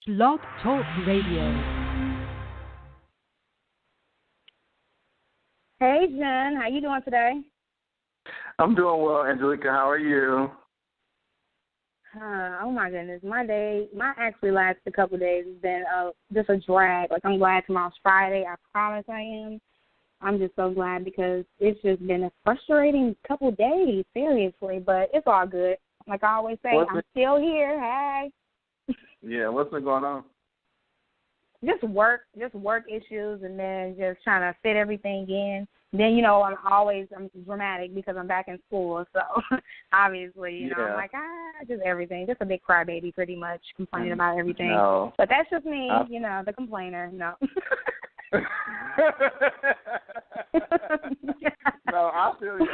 Blog Talk Radio. Hey, Jen. How you doing today? I'm doing well, Angelica. How are you? Oh, my goodness. My actually last a couple of days has been just a drag. Like, I'm glad tomorrow's Friday. I promise I am. I'm just so glad because it's just been a frustrating couple of days, seriously. But it's all good. Like I always say, I'm still here. Hey. Yeah, what's been going on? Just work issues, and then just trying to fit everything in. Then, you know, I'm dramatic because I'm back in school, so obviously, you know, I'm like, just everything. Just a big crybaby, pretty much, complaining about everything. No. But that's just me, you know, the complainer. No. No, I feel the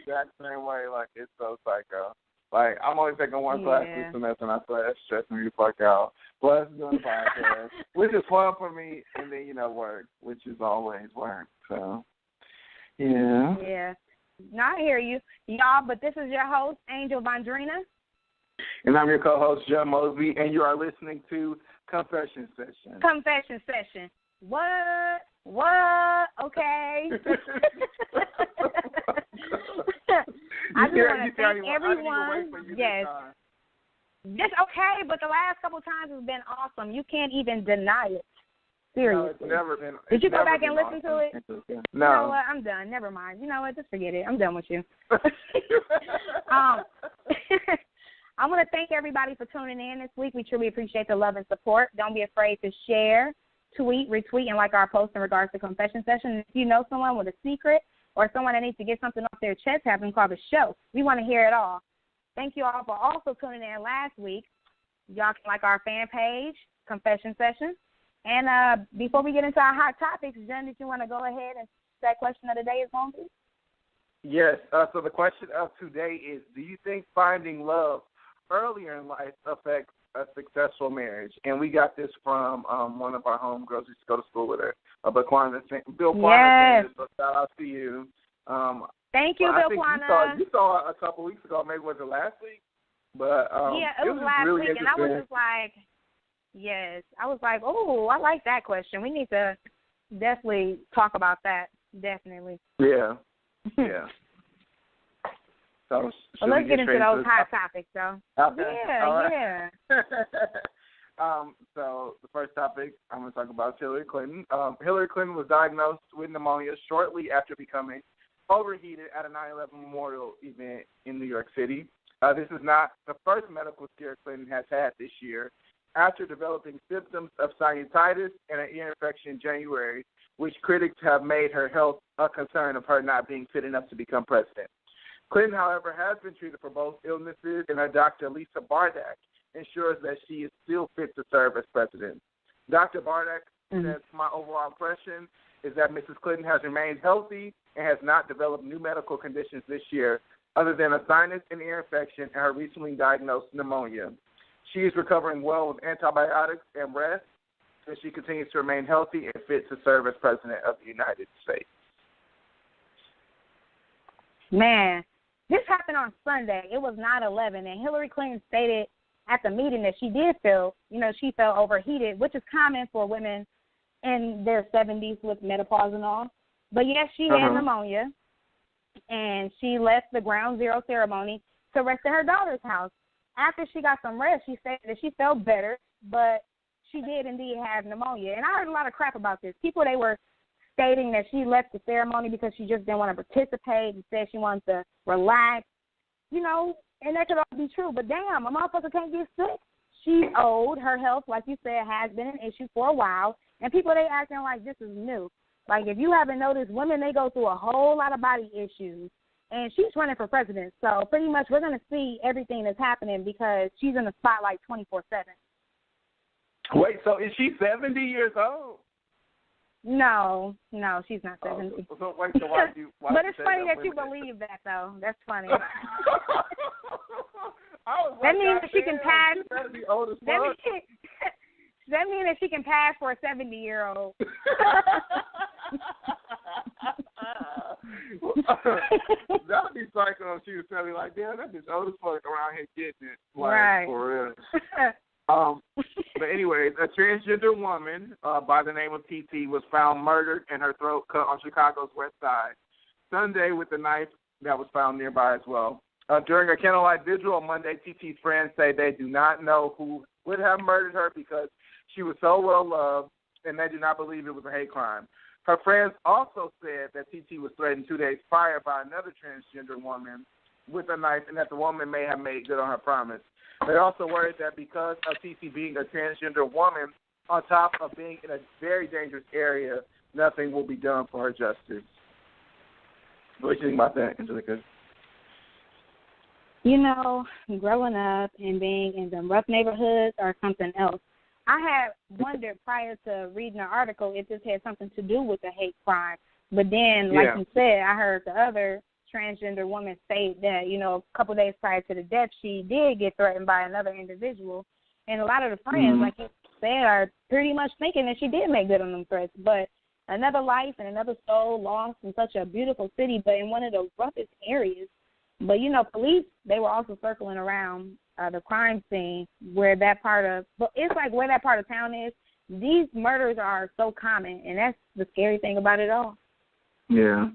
exact same way. Like, it's so psycho. Like, I'm only taking one class this semester, and I feel like that's stressing me the fuck out. Plus, doing the podcast, which is fun for me, and then, you know, work, which is always work. So, yeah. Yeah. No, I hear you. Y'all, but this is your host, Angel Vondrina. And I'm your co-host, John Mosby, and you are listening to Confession Session. Confession Session. What? Okay. I just want to thank everyone. Yes. Just okay, but the last couple of times has been awesome. You can't even deny it. Seriously. No, it's never been. Did you go back and listen to it? No. You know what? I'm done. Never mind. You know what? Just forget it. I'm done with you. I want to thank everybody for tuning in this week. We truly appreciate the love and support. Don't be afraid to share, tweet, retweet, and like our post in regards to Confession Session. If you know someone with a secret or someone that needs to get something off their chest, have them call the show. We want to hear it all. Thank you all for also tuning in last week. Y'all can like our fan page, Confession Session. And before we get into our hot topics, Jen, did you want to go ahead and that question of the day is going to be? Yes. So the question of today is, do you think finding love earlier in life affects a successful marriage? And we got this from one of our homegirls who used to go to school with her, Bill Quanah. Yes. So shout out to you. Thank you, Bill Quanah. You saw a couple weeks ago, maybe was it last week? But yeah, it was last really week, and I was just like, yes. I was like, oh, I like that question. We need to definitely talk about that, definitely. Yeah, yeah. So let's get into those hot topics, though. Okay. Yeah. So the first topic I'm going to talk about is Hilary Clinton. Hilary Clinton was diagnosed with pneumonia shortly after becoming overheated at a 9/11 memorial event in New York City. This is not the first medical scare Clinton has had this year. After developing symptoms of sinusitis and an ear infection in January, which critics have made her health a concern of her not being fit enough to become president. Clinton, however, has been treated for both illnesses, and her doctor, Lisa Bardak, ensures that she is still fit to serve as president. Dr. Bardak says, my overall impression is that Mrs. Clinton has remained healthy and has not developed new medical conditions this year other than a sinus and ear infection and her recently diagnosed pneumonia. She is recovering well with antibiotics and rest, and she continues to remain healthy and fit to serve as president of the United States. Man, this happened on Sunday. It was 9/11, and Hillary Clinton stated at the meeting that she did feel, she felt overheated, which is common for women in their 70s with menopause and all. But, yes, she had pneumonia, and she left the ground zero ceremony to rest at her daughter's house. After she got some rest, she said that she felt better, but she did indeed have pneumonia. And I heard a lot of crap about this. People, they were stating that she left the ceremony because she just didn't want to participate and said she wanted to relax, and that could all be true. But, damn, a motherfucker can't get sick. She's old. Her health, like you said, has been an issue for a while. And people, they acting like this is new. Like, if you haven't noticed, women, they go through a whole lot of body issues. And she's running for president. So pretty much we're going to see everything that's happening because she's in the spotlight 24/7. Wait, so is she 70 years old? No, she's not 70. So why do but it's funny that you believe that, though. That's funny. That means that she can pass. That means that she can pass for a 70-year-old. That would be psycho if she was telling me, like, damn, that bitch old as fuck around here getting it. Like, right. For real. But anyways, a transgender woman by the name of TT was found murdered and her throat cut on Chicago's west side Sunday with a knife that was found nearby as well. During a candlelight vigil on Monday, TT's friends say they do not know who would have murdered her because she was so well loved, and they do not believe it was a hate crime. Her friends also said that TT was threatened 2 days prior by another transgender woman with a knife, and that the woman may have made good on her promise. They're also worried that because of TT being a transgender woman, on top of being in a very dangerous area, nothing will be done for her justice. What do you think about that, Angelica? You know, growing up and being in the rough neighborhoods or something else. I had wondered prior to reading the article if this had something to do with the hate crime. But then, like you said, I heard the other transgender woman state that, you know, a couple of days prior to the death, she did get threatened by another individual. And a lot of the friends, like you said, are pretty much thinking that she did make good on them threats. But another life and another soul lost in such a beautiful city, but in one of the roughest areas. But, you know, police, they were also circling around the crime scene where that part of, but it's like where that part of town is, these murders are so common, and that's the scary thing about it all. Yeah.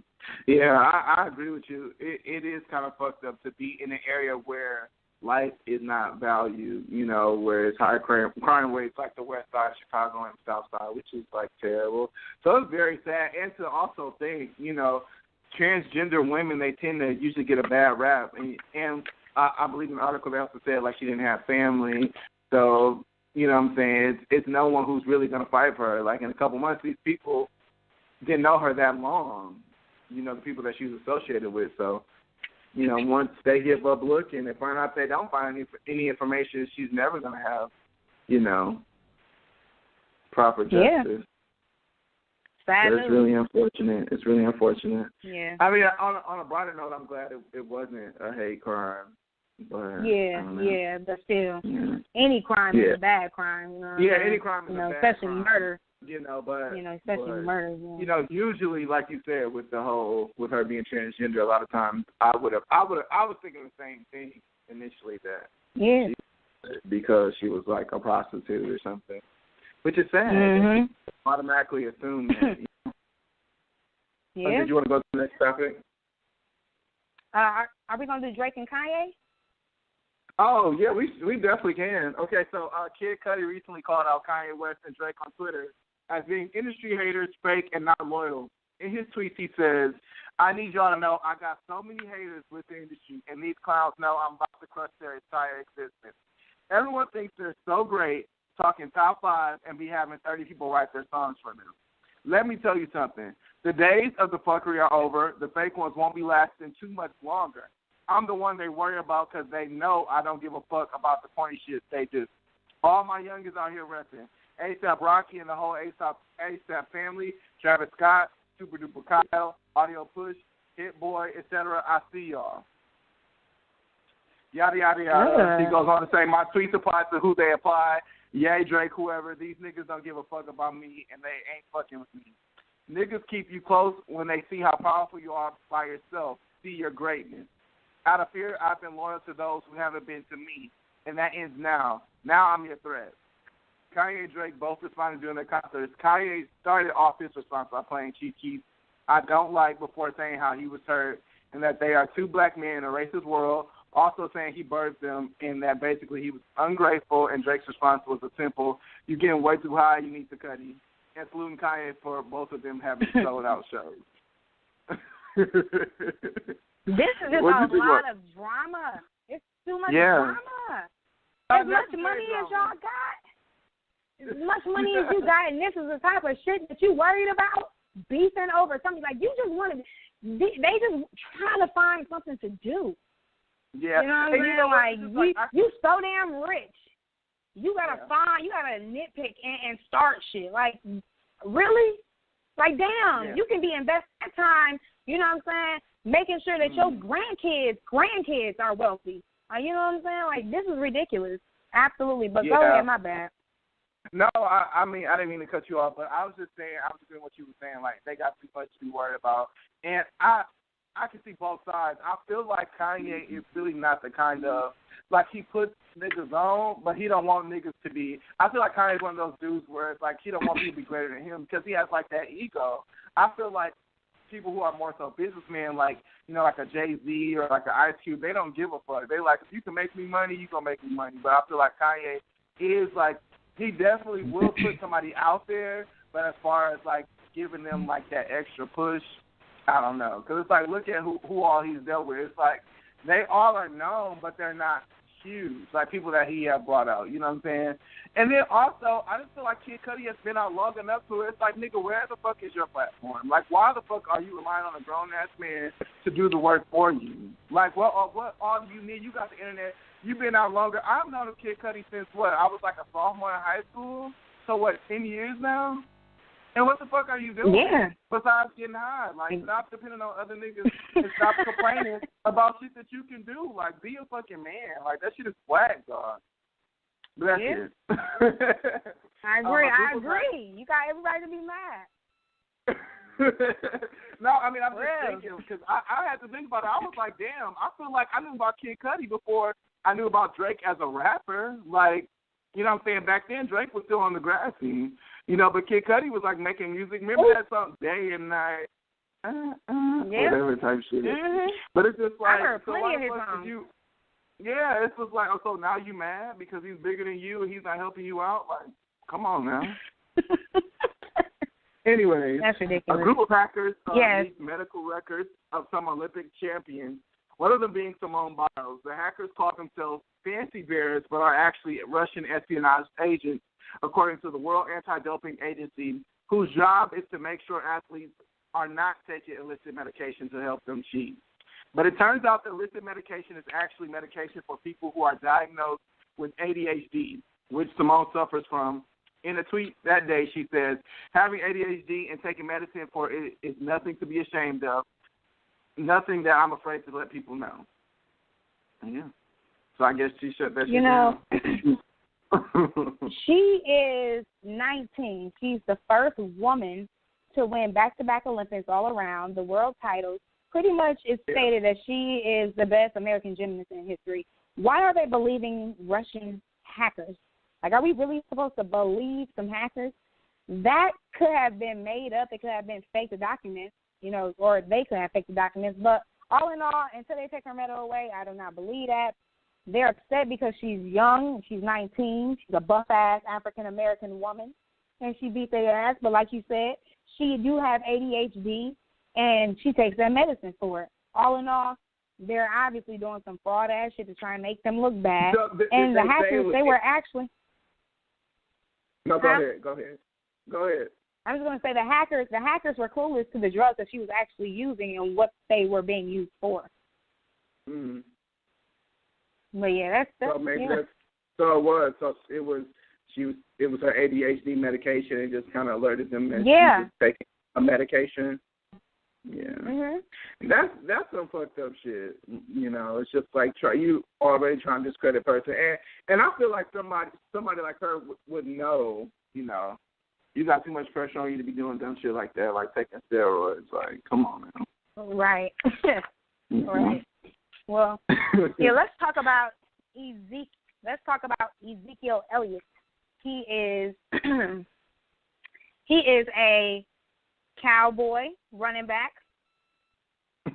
Yeah, I agree with you. It is kind of fucked up to be in an area where life is not valued, you know, where it's high crime rates like the west side of Chicago and the south side, which is, like, terrible. So it's very sad. And to also think, you know, transgender women, they tend to usually get a bad rap. And I believe in the article they also said, like, she didn't have family. So, you know what I'm saying, it's no one who's really going to fight for her. Like, in a couple months, these people didn't know her that long, you know, the people that she was associated with. So, you know, once they give up looking and find out they don't find any information, she's never going to have, you know, proper justice. Yeah. It's really unfortunate. It's really unfortunate. Yeah. I mean, on a broader note, I'm glad it wasn't a hate crime. But but still, any crime is a bad crime. You know any crime is a bad especially crime. Murder. You know, but especially murder. Yeah. You know, usually, like you said, with her being transgender, a lot of times I was thinking the same thing initially because she was like a prostitute or something, which is sad. Mm-hmm. Automatically assume that. Yeah. Did you want to go to the next topic? Are we gonna do Drake and Kanye? Oh yeah, we definitely can. Okay, so Kid Cudi recently called out Kanye West and Drake on Twitter as being industry haters, fake, and not loyal. In his tweets, he says, "I need y'all to know I got so many haters with the industry, and these clowns know I'm about to crush their entire existence. Everyone thinks they're so great, talking top 5, and be having 30 people write their songs for them. Let me tell you something. The days of the fuckery are over. The fake ones won't be lasting too much longer. I'm the one they worry about because they know I don't give a fuck about the corny shit they do. All my youngins out here repping. ASAP Rocky and the whole ASAP family, Travis Scott, Super Duper Kyle, Audio Push, Hit Boy, etc. I see y'all." Yada, yada, yada. He goes on to say, "My tweets apply to who they apply. Yay, Drake, whoever. These niggas don't give a fuck about me, and they ain't fucking with me. Niggas keep you close when they see how powerful you are by yourself. See your greatness. Out of fear, I've been loyal to those who haven't been to me, and that ends now. Now I'm your threat." Kanye and Drake both responded during their concerts. Kanye started off his response by playing Chief Keef, "I Don't Like," before saying how he was hurt and that they are two black men in a racist world, also saying he birthed them and that basically he was ungrateful, and Drake's response was a simple, "You're getting way too high, you need to Cudi," and saluting Kanye for both of them having sold out shows. This is just a lot of drama. It's too much drama. As much money as y'all got, as much money as you got, and this is the type of shit that you worried about, beefing over something. Like, you just wanted, they just trying to find something to do. Yeah. You know what I'm saying? You so damn rich. You gotta you gotta nitpick and start shit. Like, really? Like, damn, you can be investing that time, you know what I'm saying, making sure that your grandkids are wealthy. You know what I'm saying? Like, this is ridiculous. Absolutely. But go ahead, my bad. No, I mean, I didn't mean to cut you off, but I was just saying what you were saying. Like, they got too much to be worried about. And I can see both sides. I feel like Kanye is really not the kind of like he puts niggas on, but he don't want niggas to be. I feel like Kanye's one of those dudes where it's like he don't want people to be greater than him because he has like that ego. I feel like people who are more so businessmen, like, you know, like a Jay-Z or like an Ice Cube, they don't give a fuck. They like, if you can make me money, you gonna make me money. But I feel like Kanye is like, he definitely will put somebody out there, but as far as like giving them like that extra push, I don't know. Because it's like, look at who all he's dealt with. It's like they all are known, but they're not huge, like people that he have brought out. You know what I'm saying? And then also, I just feel like Kid Cudi has been out long enough to it. It's like, nigga, where the fuck is your platform? Like, why the fuck are you relying on a grown-ass man to do the work for you? Like, what all do you need? You got the internet. You've been out longer. I've known of Kid Cudi since, what, I was like a sophomore in high school? So, what, 10 years now? And what the fuck are you doing? Yeah. Besides getting high. Like, stop depending on other niggas and stop complaining about shit that you can do. Like, be a fucking man. Like, that shit is whack, dog. But that's it. I agree. You got everybody to be mad. No, I mean, I'm just thinking, because I had to think about it. I was like, damn, I feel like I knew about Kid Cudi before I knew about Drake as a rapper. Like, you know what I'm saying? Back then, Drake was still on the grass scene. You know, but Kid Cudi was, like, making music. Remember that song, Day and Night? Whatever type shit. Mm-hmm. But it's just like, I heard so plenty why of his the fuck songs. did you... Yeah, it's just like, oh, so now you mad because he's bigger than you and he's not helping you out? Like, come on now. Anyways, that's ridiculous. A group of hackers leaked medical records of some Olympic champions, one of them being Simone Biles. The hackers call themselves fancy bears but are actually Russian espionage agents, according to the World Anti-Doping Agency, whose job is to make sure athletes are not taking illicit medication to help them cheat. But it turns out that illicit medication is actually medication for people who are diagnosed with ADHD, which Simone suffers from. In a tweet that day, she says, having ADHD and taking medicine for it is nothing to be ashamed of, nothing that I'm afraid to let people know. Yeah. So I guess she shut that shit down. She is 19. She's the first woman to win back-to-back Olympics all around, the world titles. Pretty much it's stated that she is the best American gymnast in history. Why are they believing Russian hackers? Like, are we really supposed to believe some hackers? That could have been made up. It could have been faked documents, you know, or they could have faked the documents. But all in all, until they take her medal away, I do not believe that. They're upset because she's young. She's 19. She's a buff-ass African-American woman, and she beat their ass. But like you said, she do have ADHD, and she takes that medicine for it. All in all, they're obviously doing some fraud-ass shit to try and make them look bad. And the hackers, they were actually... No, go ahead. I was going to say the hackers were clueless to the drugs that she was actually using and what they were being used for. Mm-hmm. But yeah, that's so maybe that's so it was. So it was her ADHD medication and just kind of alerted them that she was taking a medication. Yeah, that's some fucked up shit. You know, it's just like you already trying to discredit a person, and I feel like somebody like her would know. You know, you got too much pressure on you to be doing dumb shit like that, like taking steroids. Like, come on, man. Right. Right. Well, yeah. Let's talk about Ezekiel Elliot. He is a cowboy running back.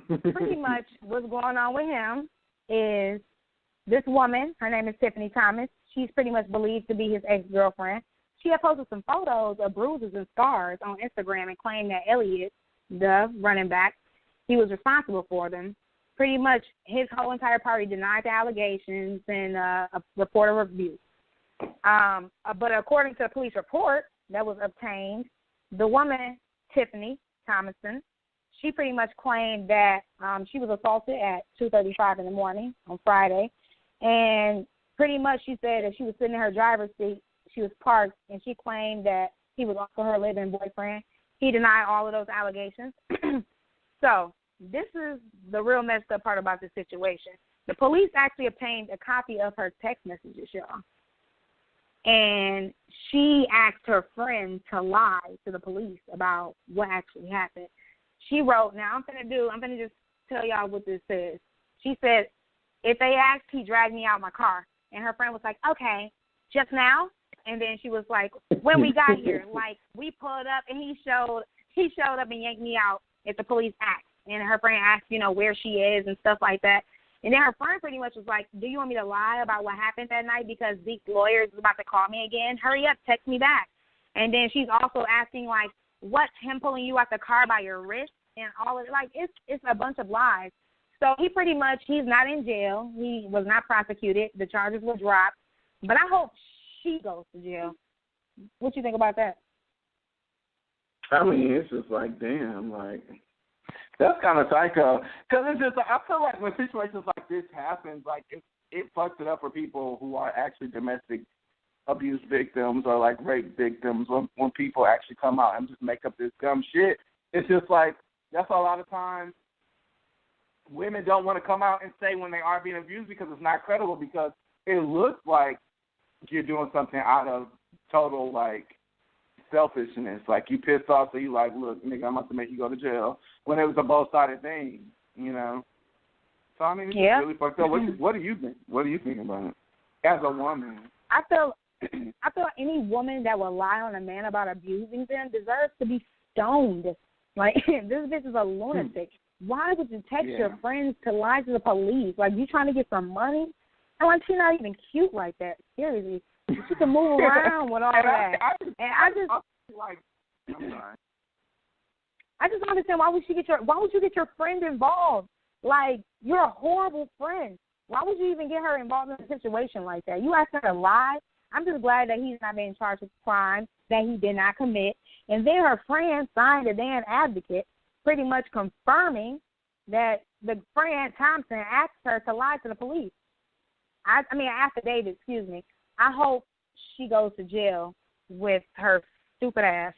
Pretty much what's going on with him is this woman, her name is Tiffany Thomas. She's pretty much believed to be his ex-girlfriend. She had posted some photos of bruises and scars on Instagram and claimed that Elliot, the running back, he was responsible for them. Pretty much his whole entire party denied the allegations and a report of abuse. But according to a police report that was obtained, the woman, Tiffany Thomason, she pretty much claimed that she was assaulted at 2:35 in the morning on Friday. And pretty much she said that she was sitting in her driver's seat. She was parked, and she claimed that he was also her living boyfriend. He denied all of those allegations. So this is the real messed up part about this situation. The police actually obtained a copy of her text messages, y'all. And she asked her friend to lie to the police about what actually happened. She wrote, now I'm going to just tell y'all what this says. She said, if they asked, he dragged me out my car. And her friend was like, okay, just now? And then she was like, when we got here, like, we pulled up, and he showed up and yanked me out if the police asked. And her friend asked, where she is and stuff like that. And then her friend pretty much was like, do you want me to lie about what happened that night because Zeke's lawyer is about to call me again? Hurry up, text me back. And then she's also asking, like, what's him pulling you out the car by your wrist and all of it. Like, it's a bunch of lies. So he's not in jail. He was not prosecuted. The charges were dropped. But I hope she goes to jail. What you think about that? I mean, it's just like, damn, like, that's kind of psycho. Because it's just, I feel like when situations like this happen, like, it fucks it up for people who are actually domestic abuse victims or, like, rape victims when people actually come out and just make up this dumb shit. It's just like, that's a lot of times women don't want to come out and say when they are being abused because it's not credible, because it looks like you're doing something out of total, like, selfishness. Like, you pissed off, so you like, look, nigga, I'm about to make you go to jail, when it was a both-sided thing, So, I mean, it's really fucked up. What do you think? What do you think about it as a woman? I feel any woman that will lie on a man about abusing them deserves to be stoned. Like, this bitch is a lunatic. Why would you text your friends to lie to the police? Like, you trying to get some money? And like, she's not even cute like that. Seriously. She can move around with all that. I just don't understand why would you get your friend involved? Like, you're a horrible friend. Why would you even get her involved in a situation like that? You asked her to lie. I'm just glad that he's not being charged with crimes that he did not commit. And then her friend signed a damn advocate, pretty much confirming that the friend Thompson asked her to lie to the police. Affidavit, excuse me. I hope she goes to jail with her stupid ass.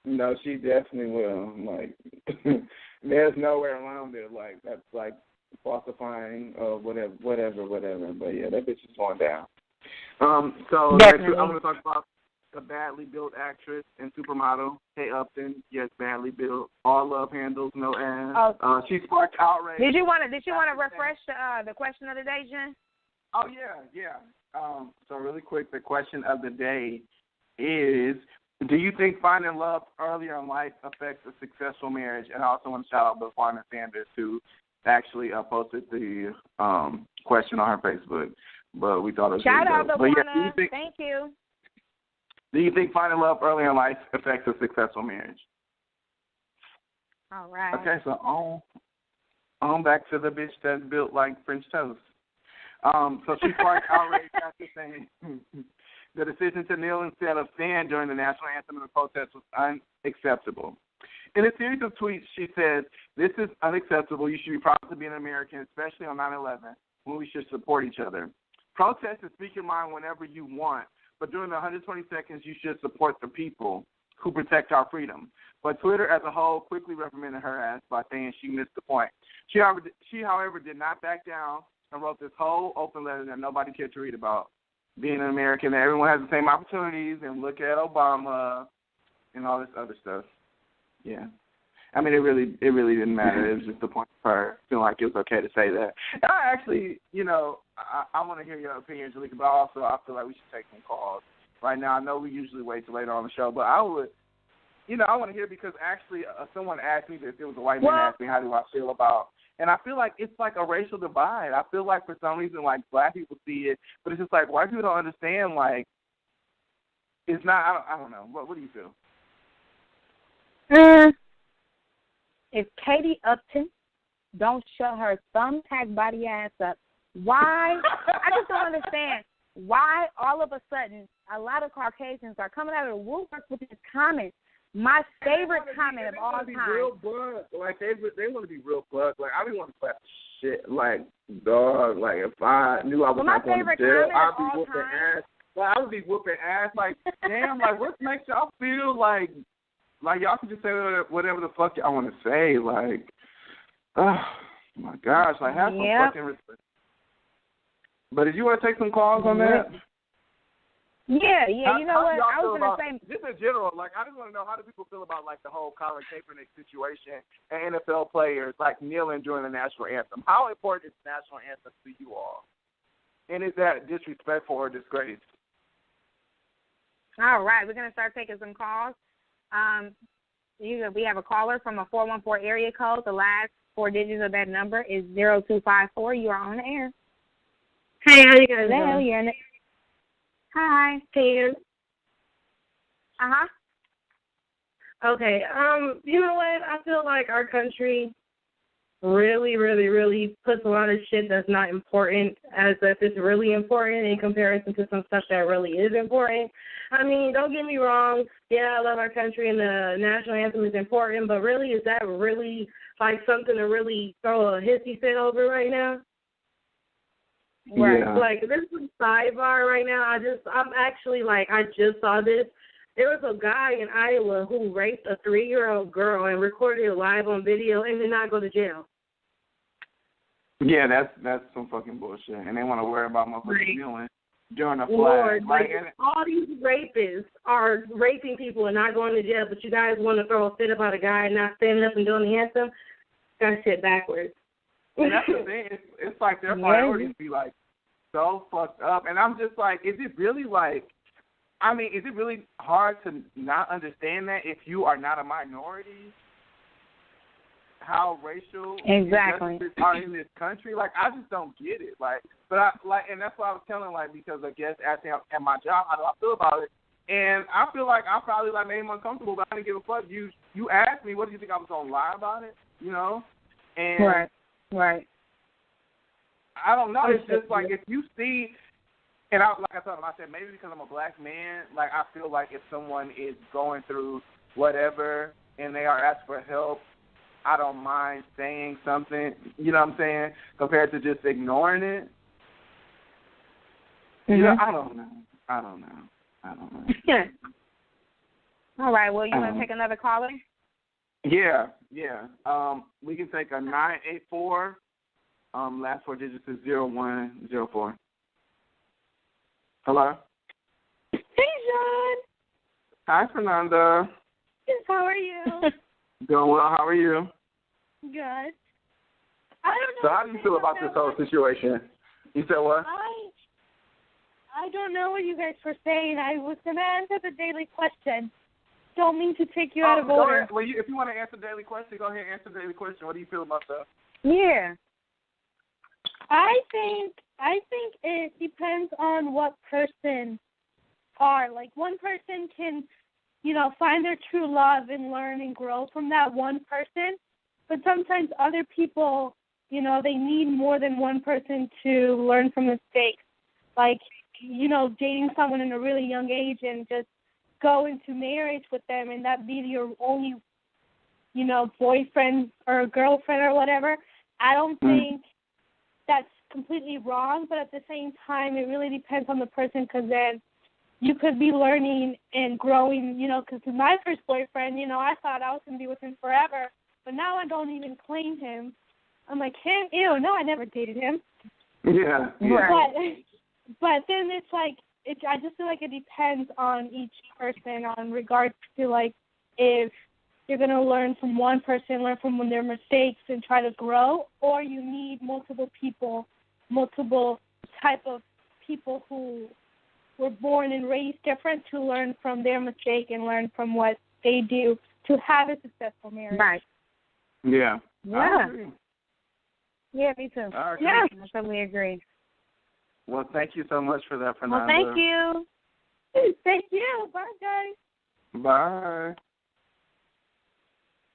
No, she definitely will. Like, there's nowhere around it. Like, that's like falsifying or whatever. But yeah, that bitch is going down. So next, I'm going to talk about the badly built actress and supermodel, Kate Upton. Yes, badly built. All love handles, no ass. She sparked outrage. Did you want to refresh the question of the day, Jen? Oh yeah. So really quick, the question of the day is: do you think finding love earlier in life affects a successful marriage? And I also want to shout out Laquana Sanders, who actually posted the question on her Facebook. But we thought it was shout out Laquana. Thank you. Do you think finding love earlier in life affects a successful marriage? All right. Okay, so on back to the bitch that's built like French toast. So she sparked outrage after saying the decision to kneel instead of stand during the national anthem of the protest was unacceptable. In a series of tweets, she said, "This is unacceptable. You should be proud to be an American, especially on 9/11, when we should support each other. Protest and speak your mind whenever you want, but during the 120 seconds, you should support the people who protect our freedom." But Twitter as a whole quickly reprimanded her ass by saying she missed the point. She, however, did not back down and wrote this whole open letter that nobody cared to read about being an American, that everyone has the same opportunities, and look at Obama and all this other stuff. Yeah. I mean, it really didn't matter. It was just the point of her feeling like it was okay to say that. I actually, I want to hear your opinion, Jalika, but also I feel like we should take some calls right now. I know we usually wait till later on the show, but I would, I want to hear, because actually someone asked me this. It was a white man asked me, how do I feel about, and I feel like it's like a racial divide. I feel like for some reason, like, black people see it, but it's just like white people don't understand, like, it's not, I don't know. What do you feel? If Katie Upton don't shut her thumbtack body ass up, why? I just don't understand why all of a sudden a lot of Caucasians are coming out of the woodwork with these comments. My favorite comment of all time. Real bug. Like, they want to be real bug. Like, I don't want to clap shit. Like, dog. Like, if I knew I was not going to jail, I'd be whooping ass. Like, I would be whooping ass. Like, damn. Like, what makes y'all feel like y'all can just say whatever the fuck y'all want to say? Like, oh my gosh. Like, have some fucking respect. But did you want to take some calls on that? Yeah. You know what? I was going to say. Just in general, like, I just want to know, how do people feel about, like, the whole Colin Kaepernick situation and NFL players, like, kneeling during the national anthem? How important is the national anthem to you all? And is that disrespectful or disgrace? All right. We're going to start taking some calls. We have a caller from a 414 area code. The last 4 digits of that number is 0254. You are on the air. Hey, how you guys Hello, doing? you're in the... Hi. Hey. Uh-huh. Okay. You know what? I feel like our country really, really, really puts a lot of shit that's not important as if it's really important in comparison to some stuff that really is important. I mean, don't get me wrong. Yeah, I love our country and the national anthem is important, but really, is that really like something to really throw a hissy fit over right now? Right. Yeah. Like, this is a sidebar right now. I just saw this. There was a guy in Iowa who raped a 3-year-old girl and recorded it live on video and did not go to jail. Yeah, that's some fucking bullshit. And they want to worry about motherfuckers kneeling during a flag. Lord, all these rapists are raping people and not going to jail, but you guys want to throw a fit about a guy not standing up and doing the anthem? That shit backwards. And that's the thing. It's like their priorities be, like, so fucked up. And I'm just like, is it really hard to not understand that if you are not a minority? How racial injustices are in this country? Like, I just don't get it. Like, but and that's why I was telling, like, because a guest asked me at my job how do I feel about it, and I feel like I probably like made him uncomfortable, but I didn't give a fuck. You asked me, what do you think I was gonna lie about it? You know? And right. I don't know. It's just like if you see, and I told him, I said maybe because I'm a black man, like I feel like if someone is going through whatever and they are asking for help, I don't mind saying something, you know what I'm saying, compared to just ignoring it. Mm-hmm. You know, I don't know. Yeah. All right, well, you want to take another caller? Yeah. We can take a 984. Last 4 digits is 0104. Hello? Hey, John. Hi, Fernanda. Yes, how are you? Doing well. How are you? Good. I don't know. So how do you feel about this whole situation? You said what? I don't know what you guys were saying. I was going to answer the daily question. Don't mean to take you out of order. Well, if you want to answer the daily question, go ahead and answer the daily question. What do you feel about that? Yeah. I think it depends on what person are. Like, one person can, find their true love and learn and grow from that one person. But sometimes other people, they need more than one person to learn from mistakes. Like, dating someone in a really young age and just go into marriage with them and that be your only, boyfriend or girlfriend or whatever. I don't think that's completely wrong, but at the same time, it really depends on the person, because then you could be learning and growing, because my first boyfriend, I thought I was going to be with him forever, but now I don't even claim him. I'm like, him? Ew, no, I never dated him. Yeah. But then it's like, I just feel like it depends on each person on regards to, like, if you're going to learn from one person, learn from their mistakes and try to grow, or you need multiple type of people who were born and raised different to learn from their mistake and learn from what they do to have a successful marriage. Right. Yeah. Yeah. Yeah, me too. Yeah. I totally agree. Well, thank you so much for that, Fernanda. Well, thank you. Thank you. Bye, guys. Bye.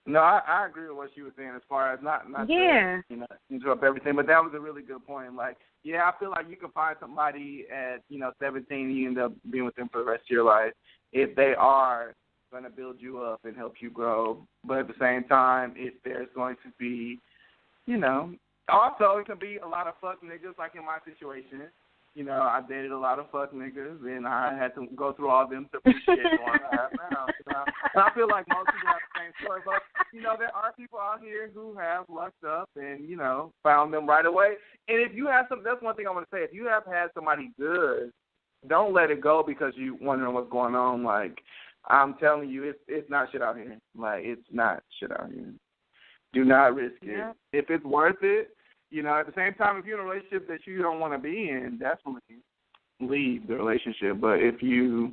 No, I agree with what she was saying as far as not to, interrupt everything, but that was a really good point. Like, yeah, I feel like you can find somebody at, 17 and you end up being with them for the rest of your life if they are going to build you up and help you grow. But at the same time, if there's going to be, also it can be a lot of fuck niggas, like in my situation. I dated a lot of fuck niggas, and I had to go through all them different shit going on now. And I feel like most people have the same story, but, there are people out here who have lucked up and, found them right away. And if you have that's one thing I want to say. If you have had somebody good, don't let it go because you wondering what's going on. Like, I'm telling you, it's not shit out here. Like, it's not shit out here. Do not risk it. If it's worth it, you know, at the same time, if you're in a relationship that you don't want to be in, definitely leave the relationship. But if you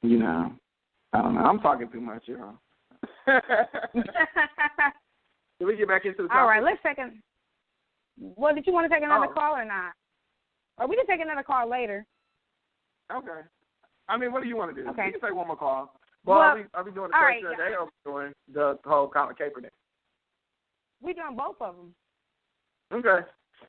know, I don't know. I'm talking too much, y'all. Can we get back into the topic? All right, let's take Well, did you want to take another call or not? Or we can take another call later. Okay. I mean, what do you want to do? Okay. We can take one more call. Well, are we doing the question of the day or are we doing the whole Colin Kaepernick? We're doing both of them. Okay.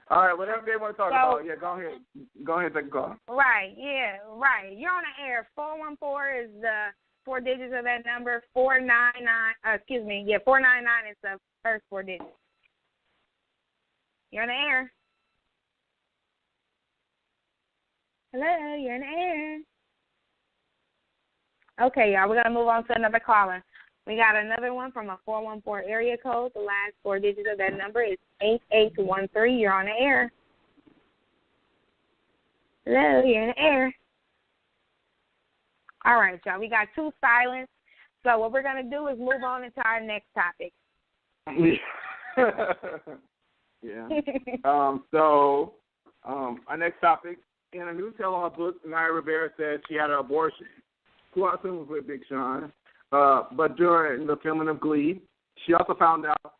All right, whatever they want to talk about, yeah, go ahead. Go ahead and take a call. Right, yeah, right. You're on the air. 414 is the 4 digits of that number. 499, 499 is the first 4 digits. You're on the air. Hello, you're on the air. Okay, y'all, we're going to move on to another caller. We got another one from a 414 area code. The last 4 digits of that number is 8813. You're on the air. Hello, you're in the air. All right, y'all, we got 2 silents. So what we're going to do is move on into our next topic. Yeah. So our next topic, in a new tell-all book, Naya Rivera said she had an abortion. Who I assume was with Big Sean. But during the filming of Glee, she also found out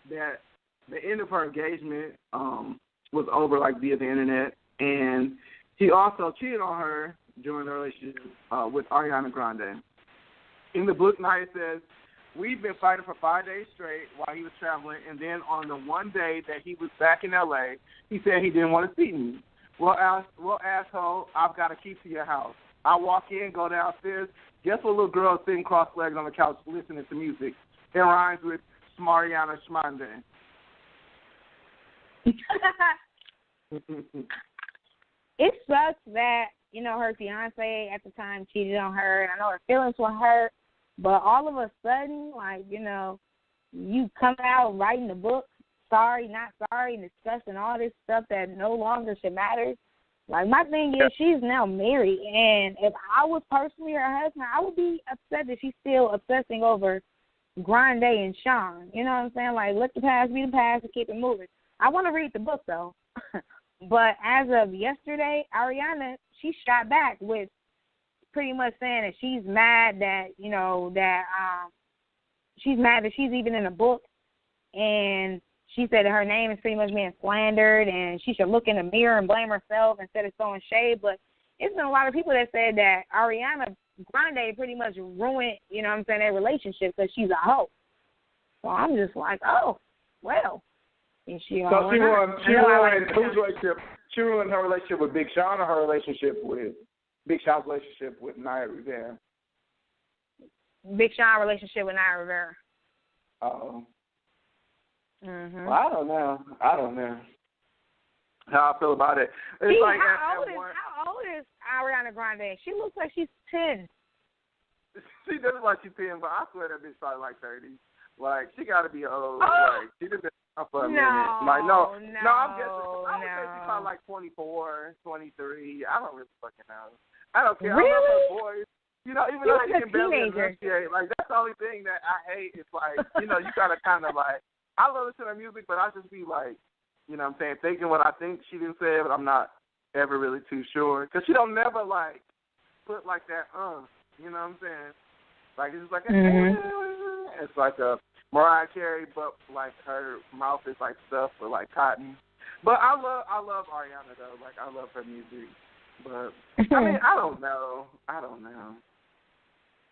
that the end of her engagement was over, like, via the internet. And he also cheated on her during the relationship with Ariana Grande. In the book, Naya says, we've been fighting for 5 days straight while he was traveling, and then on the one day that he was back in L.A., he said he didn't want to see me. Well, asshole, I've got a key to your house. I walk in, go downstairs. Guess what little girl is sitting cross-legged on the couch listening to music? It rhymes with Smariana Schmande. It sucks that, you know, her fiance at the time cheated on her, and I know her feelings were hurt, but all of a sudden, like, you know, you come out writing a book, sorry, not sorry, and discussing all this stuff that no longer should matter. Like, my thing is, she's now married, and if I was personally her husband, I would be upset that she's still obsessing over Grande and Sean. You know what I'm saying? Like, let the past be the past and keep it moving. I want to read the book, though. But as of yesterday, Ariana, she shot back with pretty much saying that she's mad that, you know, that she's mad that she's even in a book, and she said that her name is pretty much being slandered and she should look in the mirror and blame herself instead of throwing shade. But it's been a lot of people that said that Ariana Grande pretty much ruined, you know what I'm saying, their relationship because she's a hoe. So I'm just like, oh, well. And she ruined her relationship with Big Sean or her relationship with Big Sean's relationship with Naya Rivera? Big Sean relationship with Naya Rivera. Uh-oh. Mm-hmm. Well, I don't know how I feel about it. It's like how old is Ariana Grande? She looks like she's 10. She doesn't look like she's 10, but I swear that bitch probably like 30. Like, she got to be old. Oh. Like, she done been out for a minute. Like, no, I'm guessing. I would say she's probably like 24, 23. I don't really fucking know. I don't care. Really? I love her voice. You know, even though she like can barely enunciate, like, that's the only thing that I hate is, like, you know, you got to kind of, like, I love listening to music, but I just be like, you know what I'm saying, thinking what I think she didn't say, but I'm not ever really too sure. Because she don't never, like, put like that, you know what I'm saying? Like, it's like, it's like a Mariah Carey, but, like, her mouth is, like, stuffed with, like, cotton. But I love Ariana, though. Like, I love her music. But, I mean, I don't know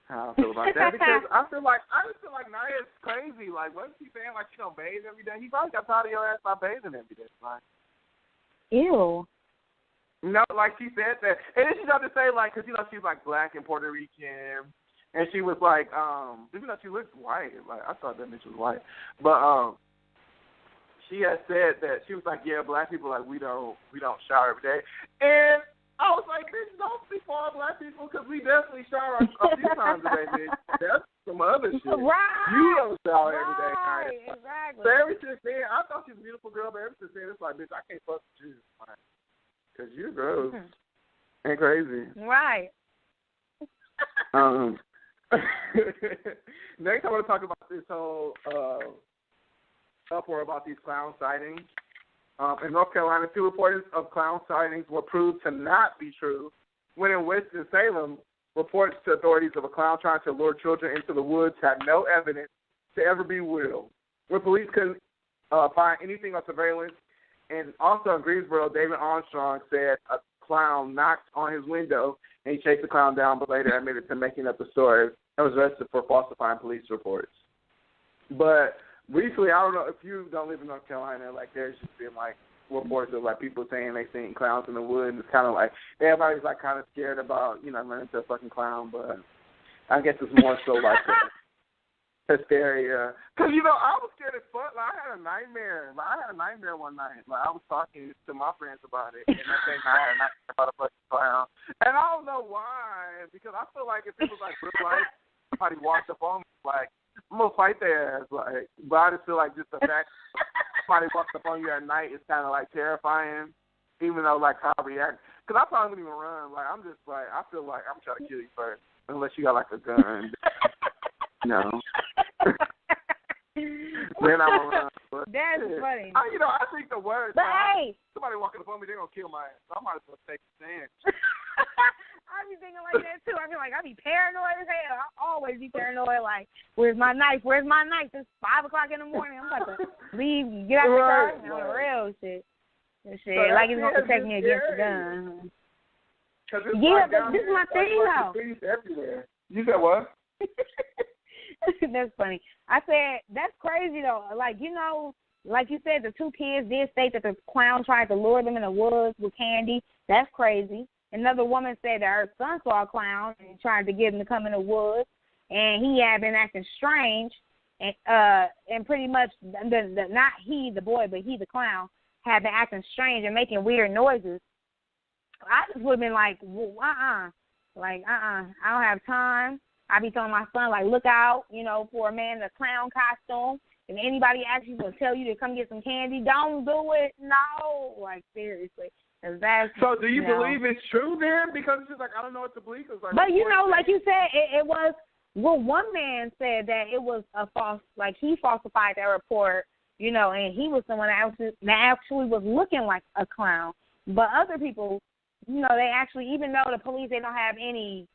how I feel about that because I just feel like Naya is crazy. Like, what is she saying? Like, she don't bathe every day? He probably got tired of your ass by bathing every day. Like, ew. No, like she said that, and then she tried to say like, because you know she's like black and Puerto Rican, and she was like, even though she looks white, like I thought that bitch was white, but she had said that she was like, yeah, black people like we don't shower every day, and I was like, bitch, don't speak for all black people because we definitely shower a few times a day, bitch. That's some other shit. Right. You don't shower every day, Naya. Exactly. So ever since then, I thought she was a beautiful girl, but ever since then, it's like, bitch, I can't fuck with you. Because you're gross. Ain't crazy. Right. Next, I want to talk about this whole uproar about these clown sightings. In North Carolina, 2 reports of clown sightings were proved to not be true, when in Winston-Salem, reports to authorities of a clown trying to lure children into the woods had no evidence to ever be real. When police couldn't find anything on surveillance, and also in Greensboro, David Armstrong said a clown knocked on his window and he chased the clown down, but later admitted to making up the story and was arrested for falsifying police reports. But recently, I don't know if you don't live in North Carolina, like there's just been like reports of like people saying they seen clowns in the woods. It's kind of like everybody's like kind of scared about running to a fucking clown, but I guess it's more so like hysteria. Because I was scared as fuck. Like I had a nightmare. One night. Like I was talking to my friends about it, and that same night I had a nightmare about a fucking clown. And I don't know why, because I feel like if it was like real life, somebody walked up on me like, I'm gonna fight their ass, like. But I just feel like just the fact somebody walks up on you at night is kind of like terrifying, even though like how I react. Because I probably wouldn't even run. Like I'm just like I feel like I'm trying to kill you first, unless you got like a gun. No. Then I will run. But, that's funny. I think the worst. But hey, somebody walking up on me, they're gonna kill my ass. So I might as well take a stand. I be thinking like that too. I be paranoid as hell. I always be paranoid. Like, where's my knife? Where's my knife? It's 5:00 in the morning. I'm about to leave, get out the car, and on the real shit. So like it's gonna protect me against the gun. Yeah, but this is my thing though. Everywhere. You said what? That's funny. I said that's crazy though. Like like you said, the 2 kids did state that the clown tried to lure them in the woods with candy. That's crazy. Another woman said that her son saw a clown and tried to get him to come in the woods, and he had been acting strange, and pretty much not he, the boy, but he, the clown, had been acting strange and making weird noises. I just would have been like, I don't have time. I be telling my son, like, look out, for a man in a clown costume. If anybody actually will tell you to come get some candy, don't do it. No, like seriously. So do you believe it's true then? Because it's just like I don't know what to believe. Like, but like you said, it was. Well, one man said that it was a false. Like he falsified that report, and he was someone that actually was looking like a clown. But other people, they actually, even though the police they don't have any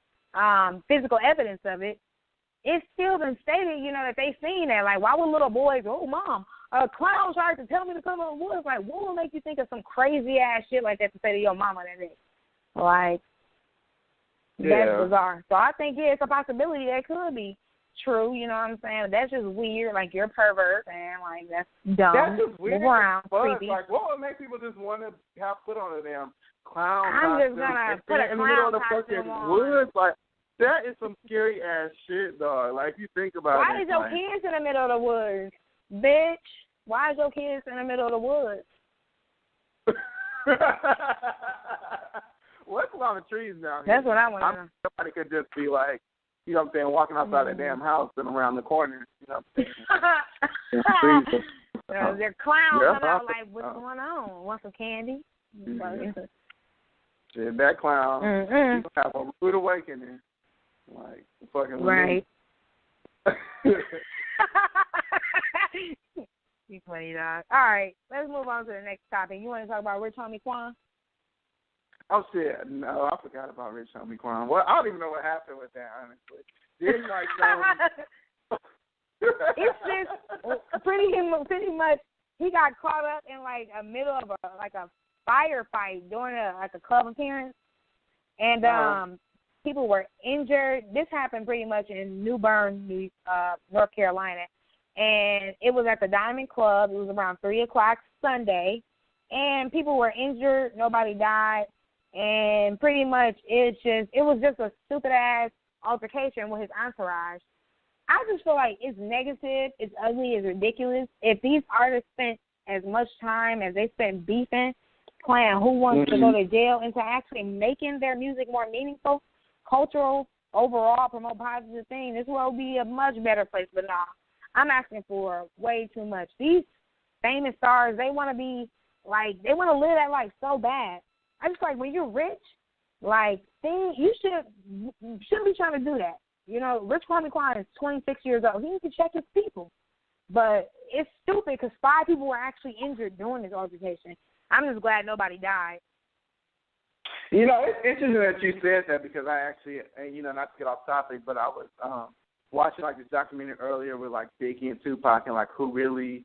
physical evidence of it, it's still been stated, that they seen that. Like, why would little boys? Oh, mom. A clown tried to tell me to come in the woods. Like, what will make you think of some crazy-ass shit like that to say to your mama that day? Like, that's bizarre. So I think, it's a possibility that could be true, you know what I'm saying? That's just weird. Like, you're a pervert, and, like, that's dumb. That's just weird. Move around, creepy. Like, what would make people just want to have put on a damn clown I'm costume just going to put a in the middle of clown the costume fucking on. woods? Like, that is some scary-ass shit, dog. Like, you think about it. Why is your kids in the middle of the woods? Bitch. Why is your kids in the middle of the woods? What's along the trees now? That's what I want to know. Somebody could just be like, you know what I'm saying, walking outside the damn house and around the corner. You know what I'm saying? They're clowns about like, what's going on? Want some candy? Shit, that clown, you have a rude awakening. Like, fucking right. You funny, dog. All right, let's move on to the next topic. You want to talk about Rich Homie Quan? Oh, shit. No, I forgot about Rich Homie Quan. Well, I don't even know what happened with that, honestly. Didn't like it's just pretty much he got caught up in like a middle of a firefight during a club appearance, and people were injured. This happened pretty much in New Bern, North Carolina, and it was at the Diamond Club. It was around 3:00 Sunday, and people were injured. Nobody died, and pretty much it was just a stupid ass altercation with his entourage. I just feel like it's negative, it's ugly, it's ridiculous. If these artists spent as much time as they spent beefing, playing Who Wants to Go to Jail, into actually making their music more meaningful, cultural, overall, promote positive things, this world would be a much better place. But no, I'm asking for way too much. These famous stars, they want to be like, they want to live that life so bad. I just like, when you're rich, Like, you shouldn't be trying to do that. You know, Rich Homie Quan is 26 years old. He needs to check his people. But it's stupid because 5 people were actually injured during this altercation. I'm just glad nobody died. You know, it's interesting that you said that because I actually, you know, not to get off topic, but I was watching like this documentary earlier with like Biggie and Tupac and like who really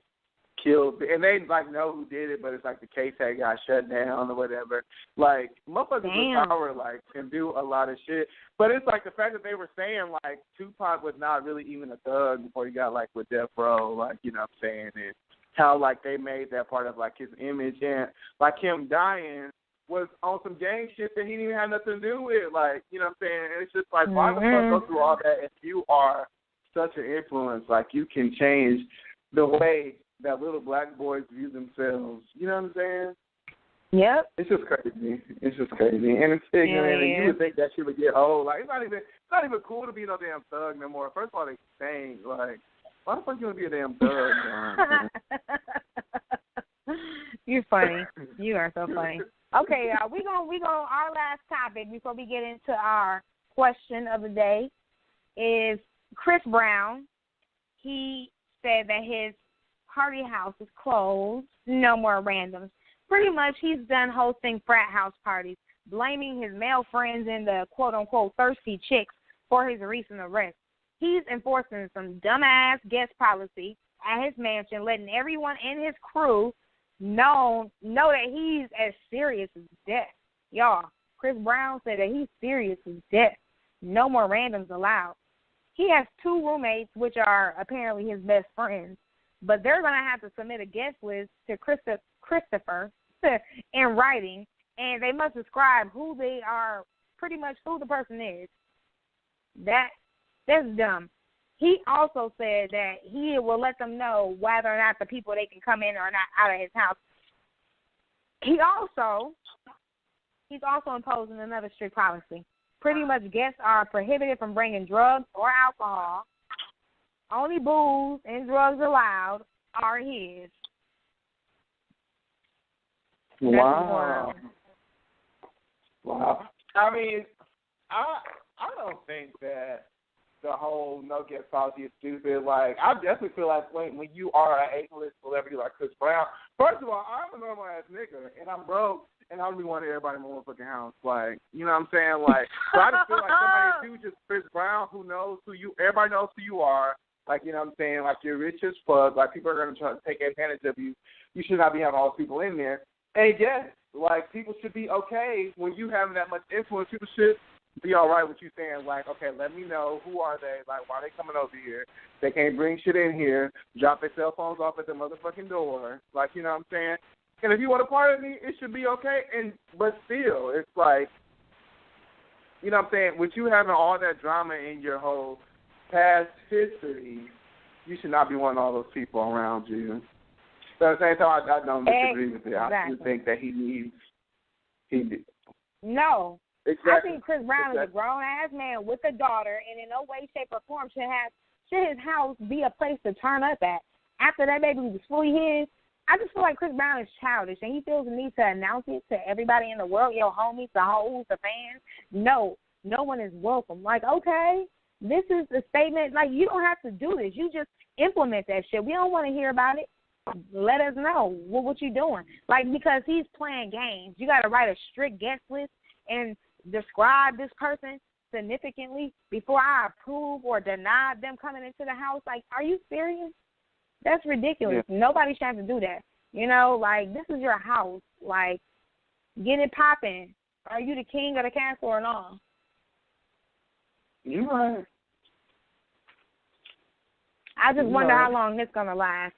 killed, and they like know who did it, but it's like the case had got shut down or whatever. Like motherfuckers with power like can do a lot of shit, but it's like the fact that they were saying like Tupac was not really even a thug before he got like with Death Row, like you know what I'm saying, and how like they made that part of like his image, and like him dying was on some gang shit that he didn't even have nothing to do with, like you know what I'm saying. And it's just like why the fuck go through all that if you are such an influence, like you can change the way that little black boys view themselves. You know what I'm saying? Yep. It's just crazy. It's just crazy. And it's ignorant, and you would think that shit would get old. Like, it's not even cool to be no damn thug no more. First of all, they stink. Like, why the fuck you want to be a damn thug? You're funny. You are so funny. Okay, y'all. We gonna our last topic before we get into our question of the day is Chris Brown. He said that his party house is closed. No more randoms. Pretty much he's done hosting frat house parties, blaming his male friends and the quote-unquote thirsty chicks for his recent arrest. He's enforcing some dumbass guest policy at his mansion, letting everyone in his crew know that he's as serious as death. Y'all, Chris Brown said that he's serious as death. No more randoms allowed. He has 2 roommates, which are apparently his best friends. But they're going to have to submit a guest list to Christopher in writing, and they must describe who they are, pretty much who the person is. That's dumb. He also said that he will let them know whether or not the people they can come in or not out of his house. He's also imposing another strict policy. Pretty much guests are prohibited from bringing drugs or alcohol. Only booze and drugs allowed are his. Wow. I mean, I don't think that the whole no guest policy is stupid. Like, I definitely feel like when you are an A-list celebrity like Chris Brown, first of all, I'm a normal ass nigga and I'm broke and I don't be wanting everybody in my motherfucking house. Like, you know what I'm saying? Like, so I just feel like somebody who's just Chris Brown who knows who you, everybody knows who you are. Like, you know what I'm saying? Like, you're rich as fuck. Like, people are going to try to take advantage of you. You should not be having all those people in there. And yes, like, people should be okay when you having that much influence. People should be all right with you saying, like, okay, let me know, who are they? Like, why are they coming over here? They can't bring shit in here. Drop their cell phones off at the motherfucking door. Like, you know what I'm saying? And if you want to part of me, it should be okay. But still, it's like, you know what I'm saying? With you having all that drama in your whole past history, you should not be wanting all those people around you. But at the same time, I don't disagree with it. I do think that he No. Exactly. I think Chris Brown is a grown-ass man with a daughter, and in no way, shape, or form should his house be a place to turn up at. After that baby was fully his, I just feel like Chris Brown is childish, and he feels the need to announce it to everybody in the world, your homies, the hoes, the fans. No one is welcome. Like, okay, this is a statement. Like, you don't have to do this. You just implement that shit. We don't want to hear about it. Let us know what you're doing. Like, because he's playing games. You got to write a strict guest list and describe this person significantly before I approve or deny them coming into the house. Like, are you serious? That's ridiculous. Yeah. Nobody should have to do that. You know, like, this is your house. Like, get it popping. Are you the king of the castle or not? You're right. I just wonder how long this going to last.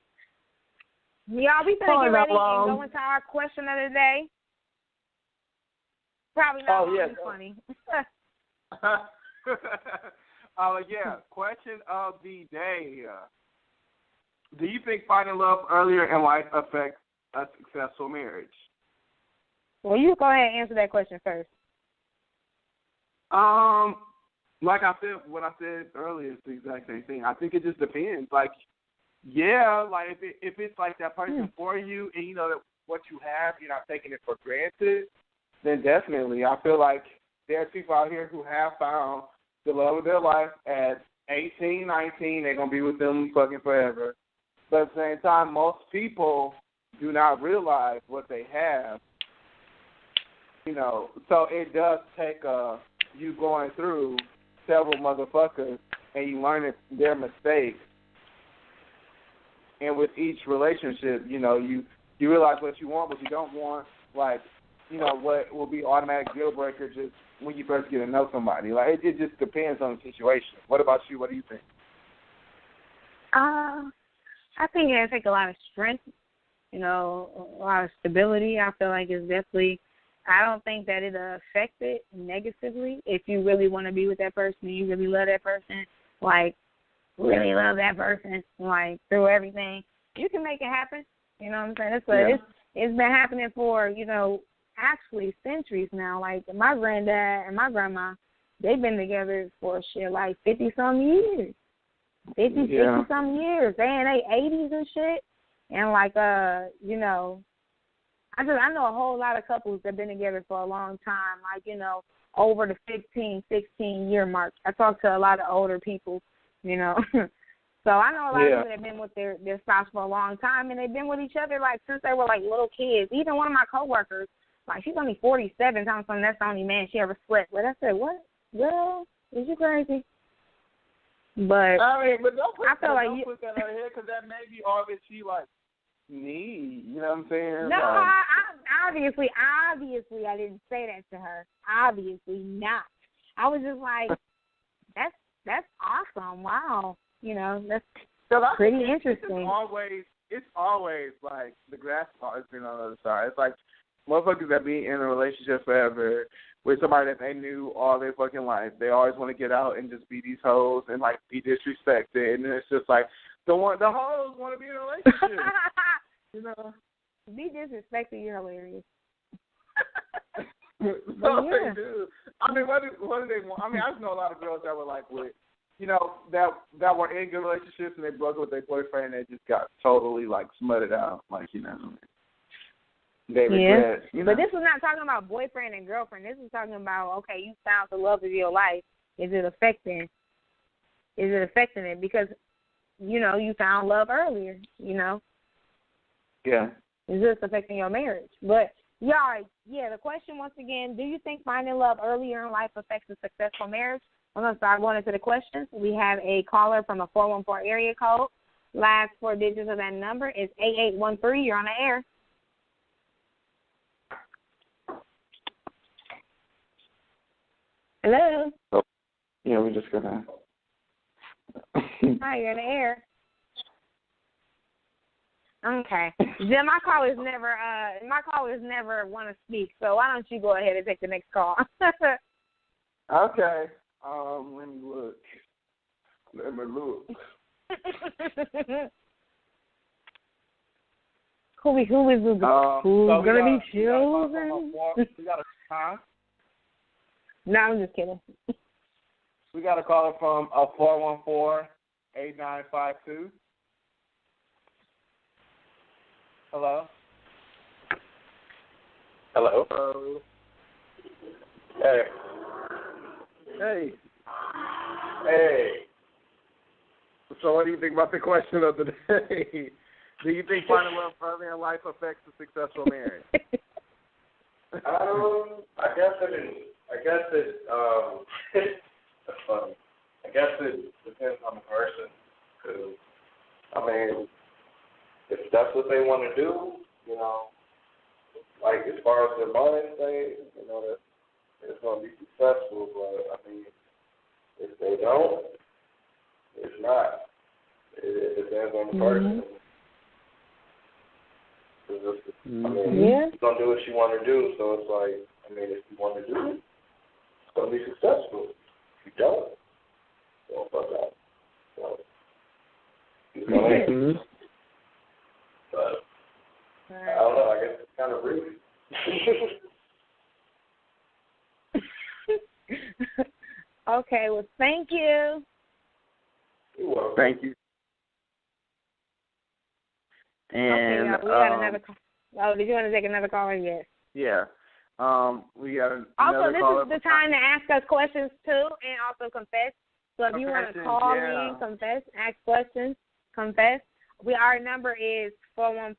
Y'all, we finna get ready and go into our question of the day. Probably not really funny. Yeah, question of the day. Do you think finding love earlier in life affects a successful marriage? Well, you go ahead and answer that question first. Like I said, what I said earlier is the exact same thing. I think it just depends. Like, yeah, like if it's like that person for you and you know that what you have, you're not taking it for granted, then definitely. I feel like there's people out here who have found the love of their life at 18, 19. They're going to be with them fucking forever. But at the same time, most people do not realize what they have. You know, so it does take you going through several motherfuckers and you learning their mistakes. And with each relationship, you know, you realize what you want, what you don't want. Like, you know, what will be automatic deal breaker just when you first get to know somebody. Like, it just depends on the situation. What about you? What do you think? I think it takes a lot of strength, you know, a lot of stability. I feel like it's definitely, I don't think that it affects it negatively if you really want to be with that person, you really love that person, like, really love that person, like, through everything. You can make it happen, you know what I'm saying? It's been happening for, you know, actually centuries now. Like, my granddad and my grandma, they've been together for shit like 50-some years. 60-some years. They in their 80s and shit. And, like, you know, I know a whole lot of couples that have been together for a long time, like, you know, over the 15, 16-year mark. I talk to a lot of older people, you know. So I know a lot of people that have been with their spouse for a long time, and they've been with each other, like, since they were, like, little kids. Even one of my coworkers, like, she's only 47, telling me that's the only man she ever slept with. I said, what? Girl, is you crazy? But I mean, but don't put that on her head because that may be all that she, like, need. You know what I'm saying? No, like, I obviously I didn't say that to her. Obviously not. I was just like, that's awesome. Wow. You know, that's pretty interesting. It's always like the grass is always been on the other side. It's like motherfuckers that be in a relationship forever with somebody that they knew all their fucking life. They always want to get out and just be these hoes and like be disrespected, and then it's just like the hoes want to be in a relationship. You know, be disrespected. You're hilarious. They do. I mean, what do they want? I mean, I just know a lot of girls that were like with, you know, that were in good relationships and they broke up with their boyfriend and they just got totally like smutted out, like, you know. They regret, you know. But this is not talking about boyfriend and girlfriend. This is talking about, okay, you found the love of your life. Is it affecting it? Because, you know, you found love earlier, you know. Yeah. Is this affecting your marriage? But, y'all, the question once again, do you think finding love earlier in life affects a successful marriage? I'm going to start going into the questions. We have a caller from a 414 area code. Last four digits of that number is 8813. You're on the air. Hello? Oh, yeah, we're just going to. Hi, you're in the air. Okay. Then my callers never want to speak, so why don't you go ahead and take the next call? Okay. Let me look. Who's gonna be chosen? We got a huh? No, I'm just kidding. We got a caller from 414-8952. Hello. Hello. Hey. Hey. Hey. So what do you think about the question of the day? Do you think finding love early in life affects a successful marriage? I guess that's funny. I guess it depends on the person. Because, I mean, if that's what they want to do, you know, like as far as their mind state, you know, that it's going to be successful. But, I mean, if they don't, it's not. It depends on the person. I mean, you're going to do what you want to do, so it's like, I mean, if you want to do it, it's going to be successful. If you don't fuck out. So, it's going to end. But, I don't know, I guess it's kind of rude. Okay, well, thank you. You're welcome. Thank you. And we got another call. Oh, did you want to take another call or yes? Yeah. We got another Also, this caller. is the time to ask us questions, too, and also confess. So if you want to call in, confess, ask questions, confess. Our number is 516-595-8282.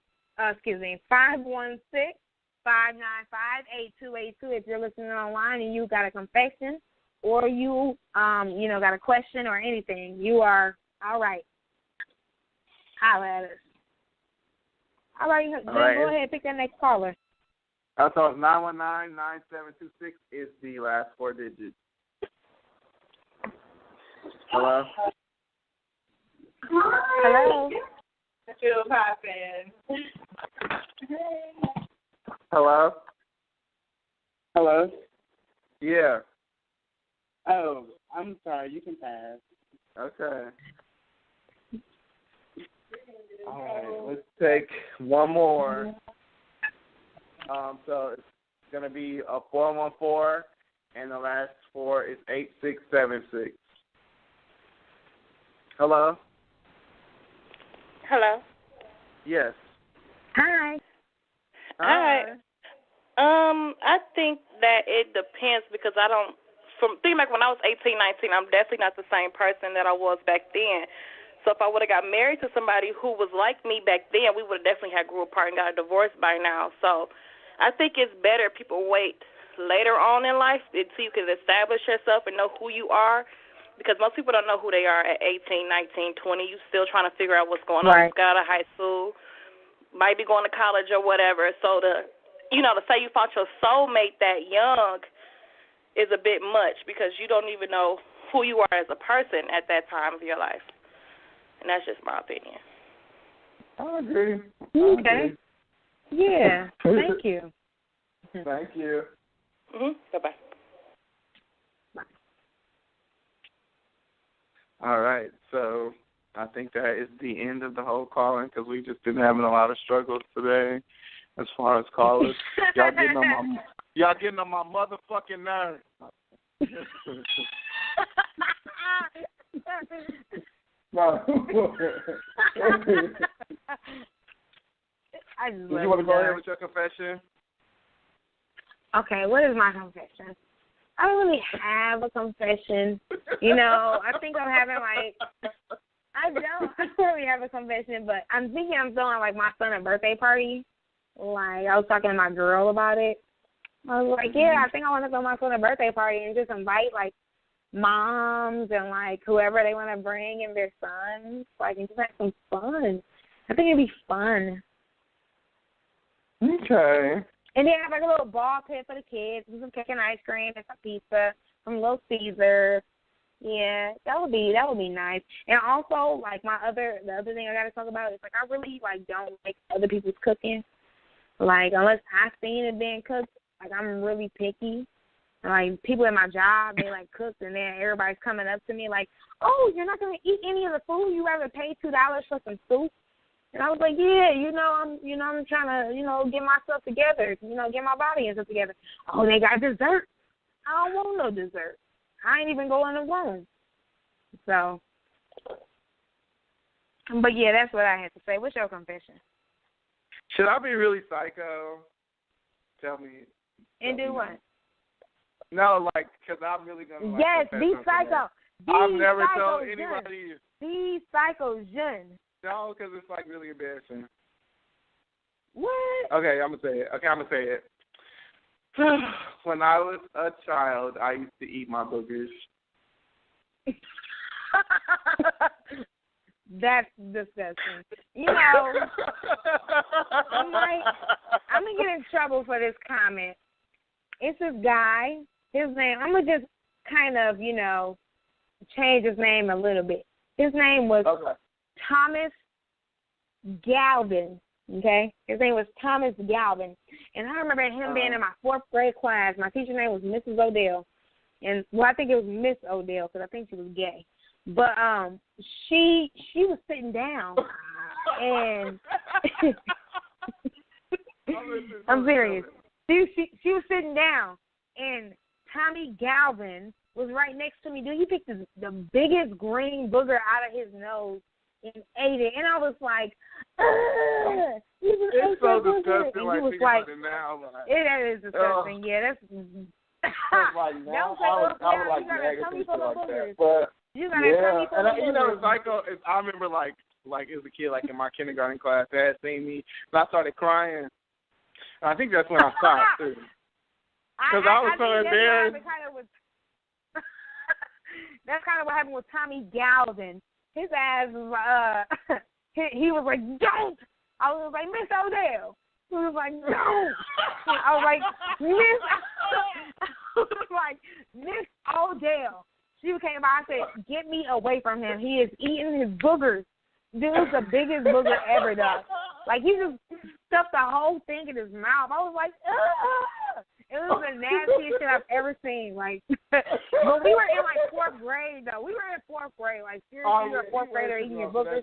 If you're listening online and you got a confession or you got a question or anything, you are all right. Holler at us. All right, go ahead, pick that next caller. So it's 919-9726 is the last 4 digits. Hello? Hello? Still popping. Hello? Hello? Yeah. Oh, I'm sorry. You can pass. Okay. All right, let's take one more. So it's going to be a 414, and the last 4 is 8676. Hello? Hello? Yes. Hi. Hi. I think that it depends because from thinking back when I was 18, 19, I'm definitely not the same person that I was back then. So if I would have got married to somebody who was like me back then, we would have definitely had grew apart and got a divorce by now. So I think it's better if people wait later on in life until you can establish yourself and know who you are, because most people don't know who they are at 18, 19, 20. You still trying to figure out what's going on. You got out of high school, might be going to college or whatever. So to say you found your soulmate that young is a bit much because you don't even know who you are as a person at that time of your life. And that's just my opinion. I agree. Okay. Yeah. Thank you. Thank you. Bye-bye. Bye. All right. So I think that is the end of the whole calling because we've just been having a lot of struggles today as far as callers. Y'all getting on my motherfucking nerves. No. Did you want to go ahead with your confession? Okay, what is my confession? I don't really have a confession. I think I'm having I don't really have a confession, but I'm thinking I'm throwing my son a birthday party. I was talking to my girl about it. I was like, yeah, I think I want to throw my son a birthday party and just invite moms and whoever they want to bring and their sons, and just have some fun. I think it'd be fun. Okay. And then have a little ball pit for the kids, and some cake and ice cream and some pizza from Little Caesars. Yeah, that would be nice. And also, the other thing I got to talk about is I really don't like other people's cooking. Unless I've seen it being cooked, I'm really picky. People at my job, they cook, and then everybody's coming up to me oh, you're not gonna eat any of the food? You rather pay $2 for some soup? And I was like, yeah, I'm trying to, get myself together, get my body and stuff together. Oh, they got dessert. I don't want no dessert. I ain't even going to room. So, but yeah, that's what I had to say. What's your confession? Should I be really psycho? Tell me. And do what? No, because I'm really going to yes, be psycho. I've never told anybody. Be psycho, Jen. No, because it's really embarrassing. What? Okay, I'm going to say it. When I was a child, I used to eat my boogers. That's disgusting. I'm going to get in trouble for this comment. It's this guy. His name, I'm going to just kind of, change his name a little bit. His name was Thomas Galvin, okay? His name was Thomas Galvin. And I remember him being in my 4th grade class. My teacher's name was Mrs. Odell. And, I think it was Miss Odell because I think she was gay. But she was sitting down. And I'm serious. She was sitting down. And Tommy Galvin was right next to me. Dude, he picked the biggest green booger out of his nose and ate it. And I was like, ugh. It's so disgusting. And he was like now, it is disgusting. Yeah, that's. Like now, I would like negative like that. But you gotta and you know, psycho. I remember like as a kid, like in my kindergarten class, they had seen me, and I started crying. And I think that's when I stopped too, because I was so embarrassed. That's kind of what happened with Tommy Galvin. His ass was, he was like, don't. I was like, Miss Odell. He was like, don't. I was like, Miss Odell. She came by and said, get me away from him. He is eating his boogers. Dude's the biggest booger ever, though. Like, he just stuffed the whole thing in his mouth. I was like, ugh. It was the nastiest shit I've ever seen. Like, but we were in like 4th grade though. We were in 4th grade. Like seriously, you're a 4th grader eating your boogers.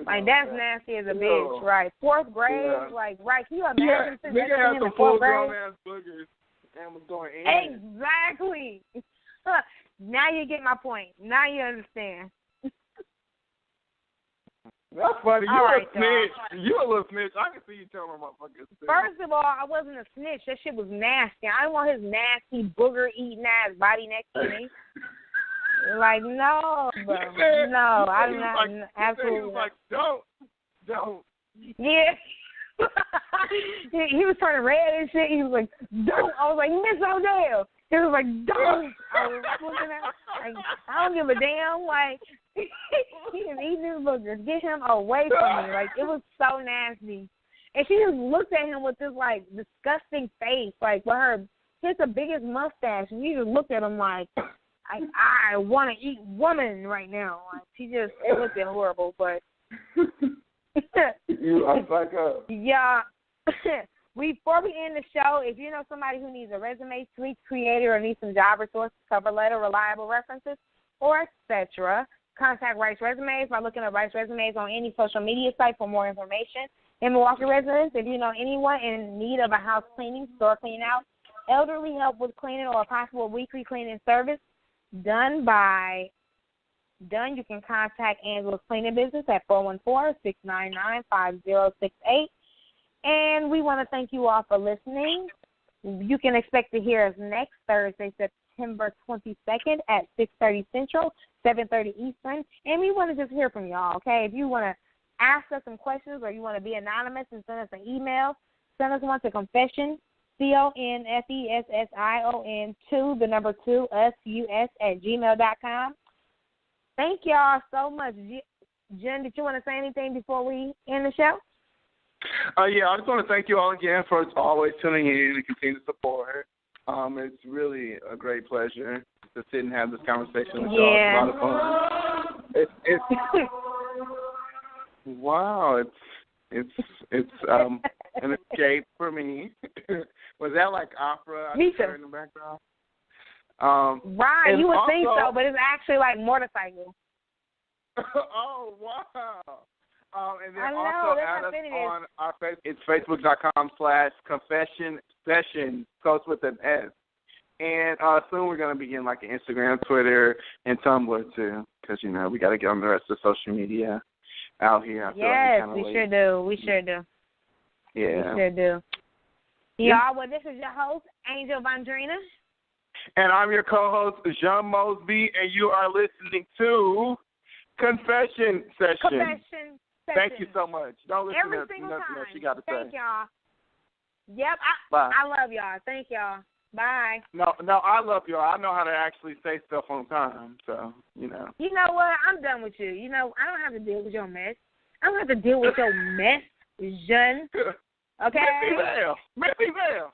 Like that's nasty as a bitch, right? 4th grade, like right? Can you imagine sitting next to him in 4th grade? Ass boogers and was going in. Exactly. Now you get my point. Now you understand. That's funny. You a snitch. You a little snitch. I can see you telling a motherfucker. First of all, I wasn't a snitch. That shit was nasty. I didn't want his nasty booger-eating ass body next to me. Like, no, bro. No, I'm not. Like, absolutely. He was like, don't. Yeah. he was turning red and shit. He was like, don't. I was like, Miss Odell. He was like, don't. I was looking at like, I don't give a damn. Like, he is eating his boogers. Get him away from me. Like, it was so nasty. And she just looked at him with this, like, disgusting face. Like, with her, he has the biggest mustache. And she just looked at him like, I want to eat woman right now. Like, it looked horrible, but. You are psycho. Yeah. Before we end the show, if you know somebody who needs a resume, tweet, creator, or needs some job resources, cover letter, reliable references, or etc., contact Rice Resumes by looking at Rice Resumes on any social media site for more information. In Milwaukee residents, if you know anyone in need of a house cleaning, store clean out, elderly help with cleaning, or a possible weekly cleaning service done, you can contact Angela's Cleaning Business at 414-699-5068. And we want to thank you all for listening. You can expect to hear us next Thursday, September 22nd at 6:30 Central, 7:30 Eastern. And we want to just hear from y'all, okay? If you want to ask us some questions or you want to be anonymous and send us an email, send us one to confession, CONFESSION 2 us@gmail.com. Thank y'all so much. Jen, did you want to say anything before we end the show? Yeah, I just want to thank you all again for always tuning in and continue to support. It's really a great pleasure to sit and have this conversation with y'all. It's a lot of fun. It's wow. It's an escape for me. Was that like opera? Me too. In the background. Right, you would think so, but it's actually like motorcycle. Oh wow. And then also add us on our Facebook. It's facebook.com/confession session, goes with an S. And soon we're going to begin like an Instagram, Twitter, and Tumblr too, because, you know, we got to get on the rest of social media out here. Yes, we sure do. We sure do. Yeah. We sure do. Y'all, well, this is your host, Angel Vondrina. And I'm your co-host, Jean Mosby, and you are listening to Confession Session. Thank you so much. Don't listen Every to single nothing time. else you got to say. Thank y'all. Yep, Bye. I love y'all. Thank y'all. Bye. No, I love y'all. I know how to actually say stuff on time, so, you know. You know what? I'm done with you. You know, I don't have to deal with your mess. I don't have to deal with your mess, Jean. Okay? Maybe there.